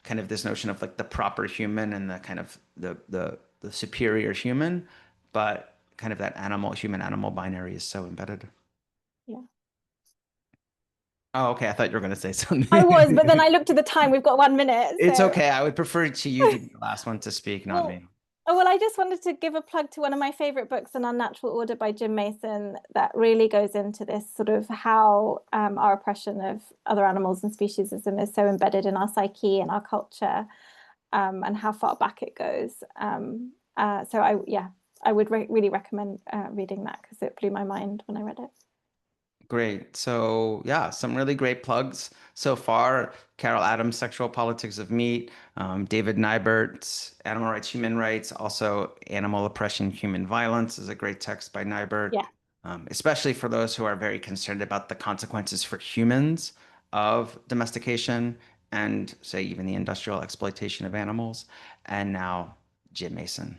kind of this notion of like the proper human and the kind of the superior human, but kind of that animal human animal binary is so embedded. Yeah. Oh, okay. I thought you were going to say I was, but then something. I looked at the time. We've got 1 minute, It's so okay. I would prefer to you to be the last one to speak, not well, me. I just wanted to give a plug to one of my favorite books, An Unnatural Order by Jim Mason, that really goes into this sort of how our oppression of other animals and speciesism is so embedded in our psyche and our culture, and how far back it goes. So I would really recommend reading that because it blew my mind when I read it. Great. So, yeah, some really great plugs so far. Carol Adams' Sexual Politics of Meat, David Nybert's Animal Rights, Human Rights, also Animal Oppression, Human Violence is a great text by Nybert, Yeah, especially for those who are very concerned about the consequences for humans of domestication and, say, even the industrial exploitation of animals. And now, Jim Mason.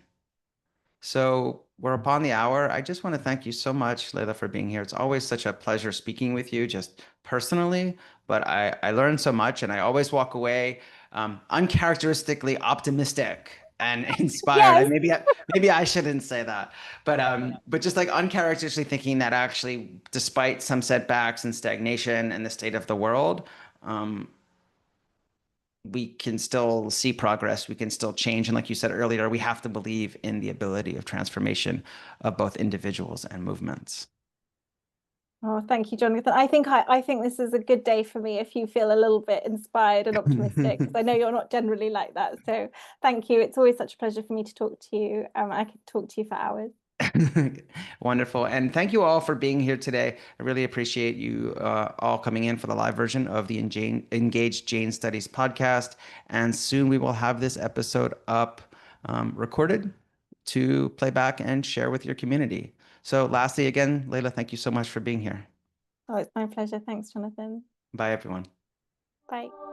So we're upon the hour. I just want to thank you so much, Laila, for being here. It's always such a pleasure speaking with you, just personally, but I learned so much and I always walk away uncharacteristically optimistic and inspired. And yes, maybe I shouldn't say that, but just like uncharacteristically thinking that actually, despite some setbacks and stagnation and the state of the world, um, we can still see progress, we can still change. And like you said earlier, we have to believe in the ability of transformation of both individuals and movements. oh, thank you, Jonathan. I think this is a good day for me if you feel a little bit inspired and optimistic, because I know you're not generally like that. So thank you. It's always such a pleasure for me to talk to you. I could talk to you for hours. Wonderful. And thank you all for being here today. I really appreciate you all coming in for the live version of the Engaged Jain Studies podcast. And soon we will have this episode up recorded to play back and share with your community. So lastly, again, Laila, thank you so much for being here. Oh, it's my pleasure. Thanks, Jonathan. Bye, everyone. Bye.